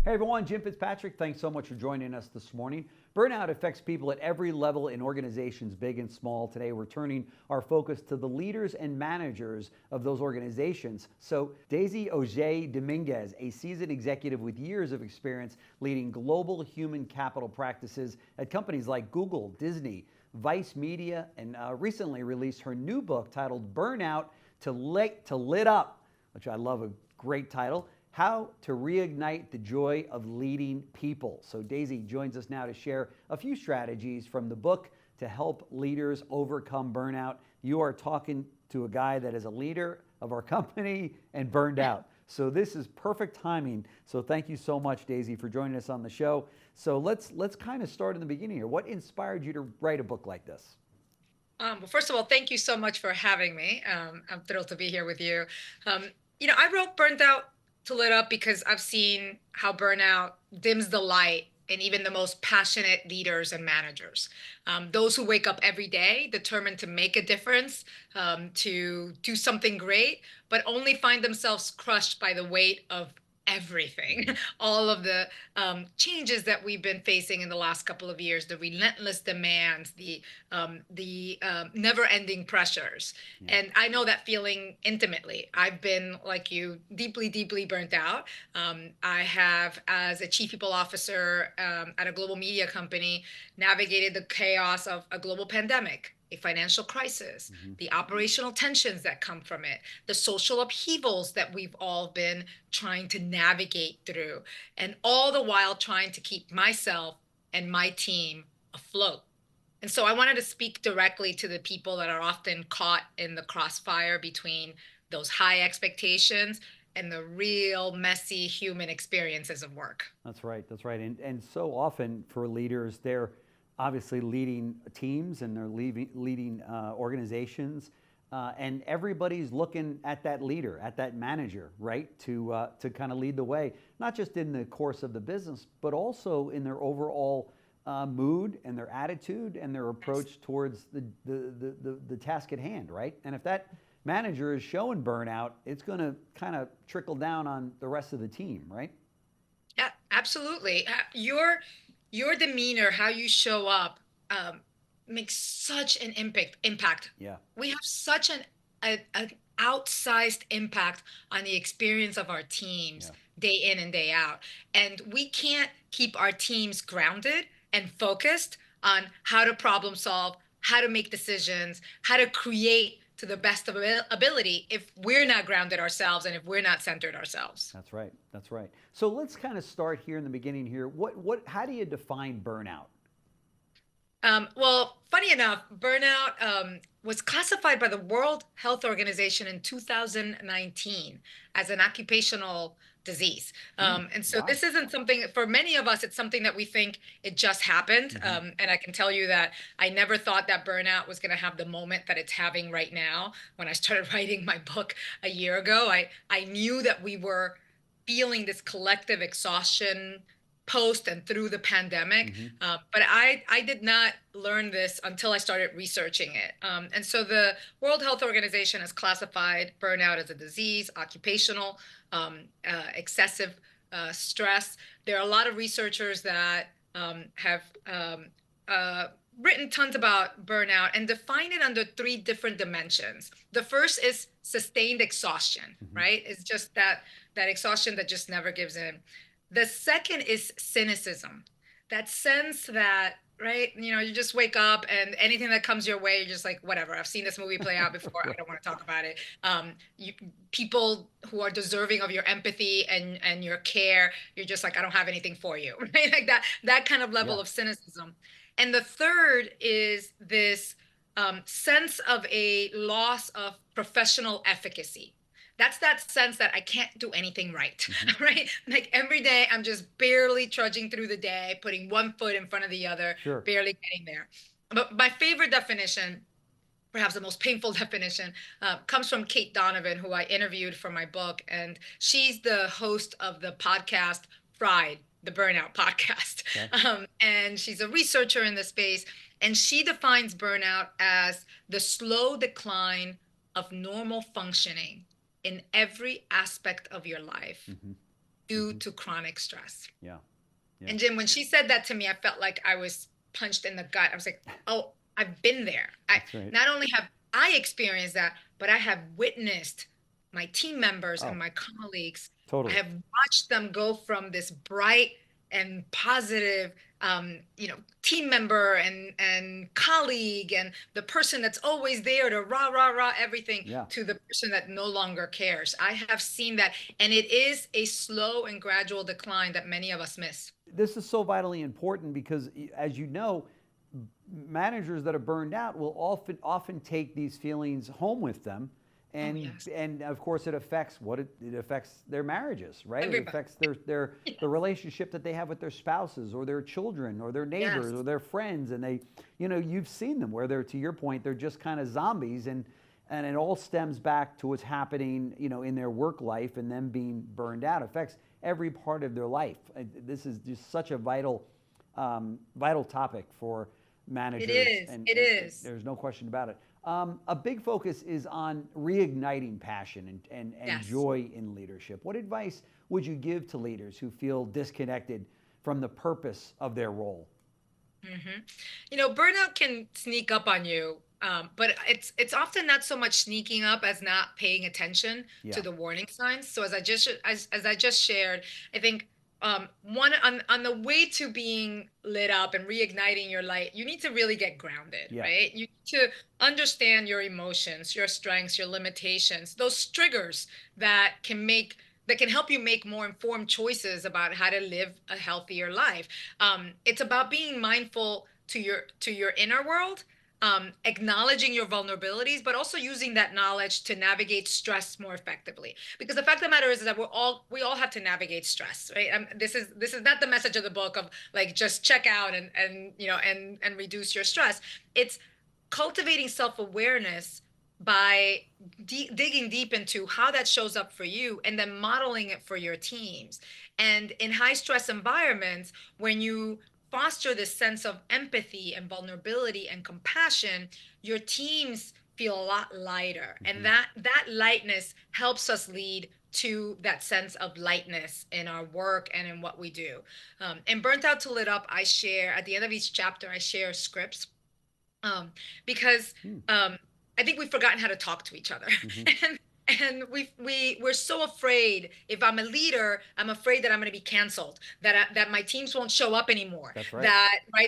Hey everyone, Jim Fitzpatrick. Thanks so much for joining us this morning. Burnout affects people at every level in organizations, big and small. Today we're turning our focus to the leaders and managers of those organizations. So Daisy Auger-Domínguez, a seasoned executive with years of experience leading global human capital practices at companies like Google, Disney, Vice Media, and recently released her new book titled Burnout to Lit Up, which I love, a great title. How to Reignite the Joy of Leading People. So Daisy joins us now to share a few strategies from the book to help leaders overcome burnout. You are talking to a guy that is a leader of our company and burned out. So this is perfect timing. So thank you so much, Daisy, for joining us on the show. So let's kind of start in the beginning here. What inspired you to write a book like this? Well, first of all, thank you so much for having me. I'm thrilled to be here with you. I wrote Burnt Out to Lit Up because I've seen how burnout dims the light in even the most passionate leaders and managers. Those who wake up every day determined to make a difference, to do something great, but only find themselves crushed by the weight of everything, all of the changes that we've been facing in the last couple of years, the relentless demands, the never-ending pressures. Yeah. And I know that feeling intimately. I've been, like you, deeply, deeply burnt out. I have, as a chief people officer at a global media company, navigated the chaos of a global pandemic, a financial crisis, the operational tensions that come from it, the social upheavals that we've all been trying to navigate through, and all the while trying to keep myself and my team afloat. And so I wanted to speak directly to the people that are often caught in the crossfire between those high expectations and the real messy human experiences of work. That's right. That's right. And so often for leaders, they're obviously leading teams and they're leading organizations, and everybody's looking at that leader, at that manager, right, to kind of lead the way, not just in the course of the business, but also in their overall mood and their attitude and their approach towards the task at hand, right? And if that manager is showing burnout, it's going to kind of trickle down on the rest of the team, right? Yeah, absolutely. Your demeanor, how you show up, makes such an impact. Yeah. We have such an outsized impact on the experience of our teams Yeah. day in and day out. And we can't keep our teams grounded and focused on how to problem solve, how to make decisions, how to create to the best of ability if we're not grounded ourselves and if we're not centered ourselves. That's right. That's right. So let's kind of start here in the beginning here. How do you define burnout? Well, funny enough, burnout was classified by the World Health Organization in 2019 as an occupational disease. And so Wow. this isn't something, for many of us, it's something that we think it just happened. And I can tell you that I never thought that burnout was going to have the moment that it's having right now. When I started writing my book a year ago, I knew that we were feeling this collective exhaustion post and through the pandemic. But I did not learn this until I started researching it. And so the World Health Organization has classified burnout as a disease, occupational, excessive stress. There are a lot of researchers that have written tons about burnout and define it under three different dimensions. The first is sustained exhaustion, right? It's just that exhaustion that just never gives in. The second is cynicism, that sense that, right, you just wake up and anything that comes your way, you're just like, whatever, I've seen this movie play out before. I don't want to talk about it. People who are deserving of your empathy and your care, you're just like, I don't have anything for you, right? Like that kind of level Yeah. of cynicism. And the third is this sense of a loss of professional efficacy. That's that sense that I can't do anything right, right? Like every day I'm just barely trudging through the day, putting one foot in front of the other, Sure. barely getting there. But my favorite definition, perhaps the most painful definition, comes from Kate Donovan, who I interviewed for my book. And she's the host of the podcast Fried, the Burnout podcast. Okay. And she's a researcher in the space. And she defines burnout as the slow decline of normal functioning in every aspect of your life. due to chronic stress. Yeah. Yeah. And Jim, when she said that to me, I felt like I was punched in the gut. I was like, oh, I've been there. I That's right. not only have I experienced that, but I have witnessed my team members and Oh, my colleagues. I totally. have watched them go from this bright and positive, team member and colleague and the person that's always there to rah rah rah everything Yeah. to the person that no longer cares. I have seen that, and it is a slow and gradual decline that many of us miss. This is so vitally important because, as you know, managers that are burned out will often take these feelings home with them, Oh and yes, of course it affects it affects their marriages, right? It everybody. affects their the relationship that they have with their spouses or their children or their neighbors or Yes, their friends, and you've seen them where they're, to your point, they're just kind of zombies, and it all stems back to what's happening, in their work life, and them being burned out affects every part of their life. This is just such a vital topic for it managers, is. and, It and is. there's no question about it. A big focus is on reigniting passion and Yes. joy in leadership. What advice would you give to leaders who feel disconnected from the purpose of their role? hmm Burnout can sneak up on you, but it's often not so much sneaking up as not paying attention to Yeah, the warning signs. So as I just shared, I think one on the way to being lit up and reigniting your light, you need to really get grounded, yeah, right? You need to understand your emotions, your strengths, your limitations, those triggers that can help you make more informed choices about how to live a healthier life. It's about being mindful to your inner world, acknowledging your vulnerabilities, but also using that knowledge to navigate stress more effectively. Because the fact of the matter is that we all have to navigate stress, right? This is not the message of the book of like just check out and reduce your stress. It's cultivating self-awareness by digging deep into how that shows up for you and then modeling it for your teams. And in high stress environments, when you foster this sense of empathy and vulnerability and compassion, your teams feel a lot lighter. And hmm that lightness helps us lead to that sense of lightness in our work and in what we do. In Burnt Out to Lit Up, I share at the end of each chapter, I share scripts, um, because I think we've forgotten how to talk to each other, hmm and we're so afraid. If I'm a leader, I'm afraid that I'm going to be canceled, that my teams won't show up anymore, That's right.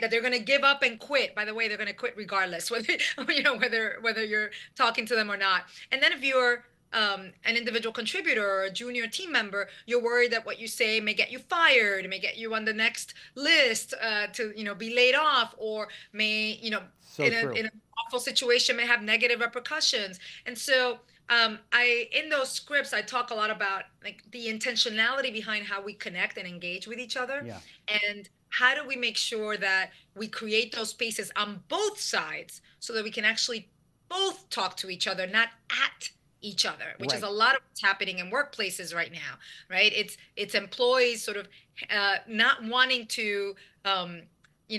that they're going to give up and quit. By the way, they're going to quit regardless, whether whether you're talking to them or not. And then if you're an individual contributor or a junior team member, you're worried that what you say may get you fired, may get you on the next list to be laid off, or may So true. in an awful situation may have negative repercussions. And so I in those scripts I talk a lot about like the intentionality behind how we connect and engage with each other, Yeah, and how do we make sure that we create those spaces on both sides so that we can actually both talk to each other, not at each other, which is right. a lot of what's happening in workplaces right now, right? It's employees sort of not wanting to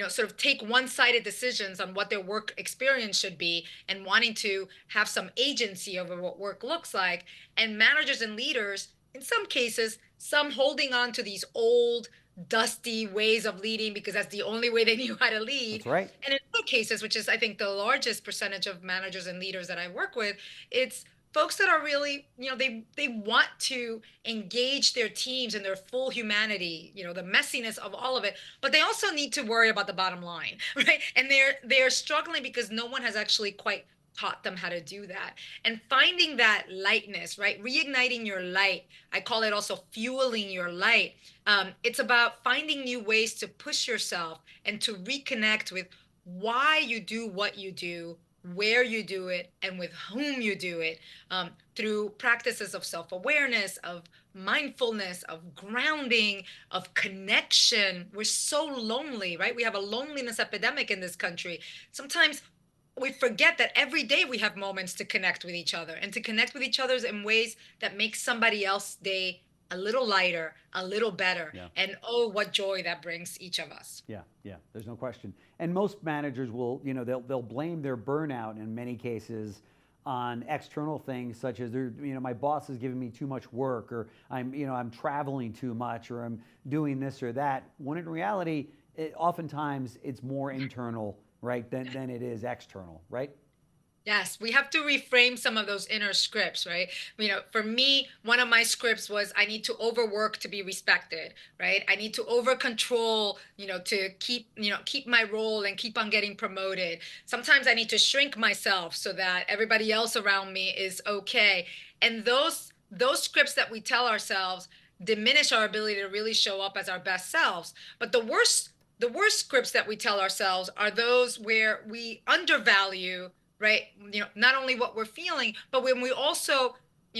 sort of take one-sided decisions on what their work experience should be and wanting to have some agency over what work looks like, and managers and leaders in some cases, some holding on to these old dusty ways of leading because that's the only way they knew how to lead. That's right. And in other cases, which is I think the largest percentage of managers and leaders that I work with, it's folks that are really, they want to engage their teams in their full humanity, the messiness of all of it, but they also need to worry about the bottom line, right? And they're struggling because no one has actually quite taught them how to do that. And finding that lightness, right? Reigniting your light. I call it also fueling your light. It's about finding new ways to push yourself and to reconnect with why you do what you do, where you do it, and with whom you do it, through practices of self awareness, of mindfulness, of grounding, of connection. We're so lonely, right? We have a loneliness epidemic in this country. Sometimes we forget that every day we have moments to connect with each other and to connect with each other in ways that make somebody else's day a little lighter, a little better. Yeah. And oh, what joy that brings each of us. Yeah, yeah, there's no question. And most managers will, they'll blame their burnout in many cases on external things such as my boss is giving me too much work, or I'm traveling too much, or I'm doing this or that, when in reality, oftentimes it's more internal, right, than it is external, right? Yes, we have to reframe some of those inner scripts, right? For me, one of my scripts was I need to overwork to be respected, right? I need to over control, to keep my role and keep on getting promoted. Sometimes I need to shrink myself so that everybody else around me is okay. And those scripts that we tell ourselves diminish our ability to really show up as our best selves. But the worst scripts that we tell ourselves are those where we undervalue, right, not only what we're feeling, but when we also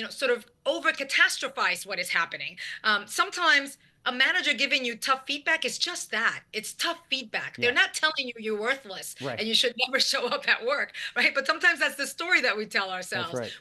sort of over catastrophize what is happening. Sometimes a manager giving you tough feedback is just that, it's tough feedback. They're Yeah, not telling you you're worthless right. and you should never show up at work, right? But sometimes that's the story that we tell That's ourselves. right.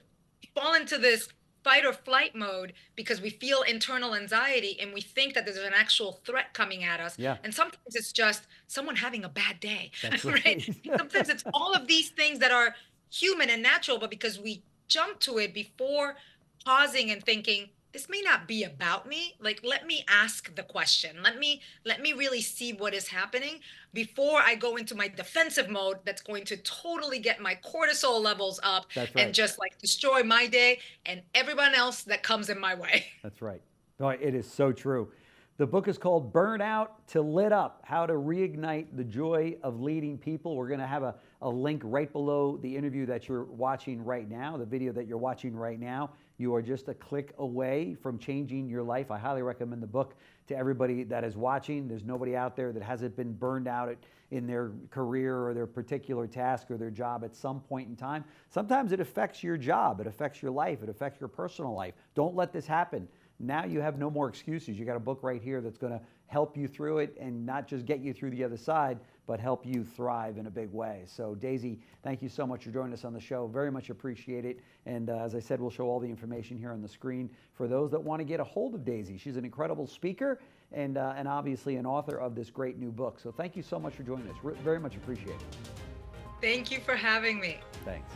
Fall into this fight or flight mode because we feel internal anxiety and we think that there's an actual threat coming at us. Yeah, And sometimes it's just someone having a bad day, that's right? right. Sometimes it's all of these things that are human and natural, but because we jump to it before pausing and thinking, this may not be about me. Like, let me ask the question. Let me really see what is happening before I go into my defensive mode that's going to totally get my cortisol levels up That's and right. just like destroy my day and everyone else that comes in my way. That's right. Oh, it is so true. The book is called Burnout to Lit Up, How to Reignite the Joy of Leading People. We're going to have a link right below the interview that you're watching right now, the video that you're watching right now. You are just a click away from changing your life. I highly recommend the book to everybody that is watching. There's nobody out there that hasn't been burned out in their career or their particular task or their job at some point in time. Sometimes it affects your job, it affects your life, it affects your personal life. Don't let this happen. Now you have no more excuses. You got a book right here that's going to help you through it and not just get you through the other side, but help you thrive in a big way. So Daisy, thank you so much for joining us on the show. Very much appreciate it. And as I said, we'll show all the information here on the screen for those that want to get a hold of Daisy. She's an incredible speaker and obviously an author of this great new book. So thank you so much for joining us. Very much appreciate it. Thank you for having me. Thanks.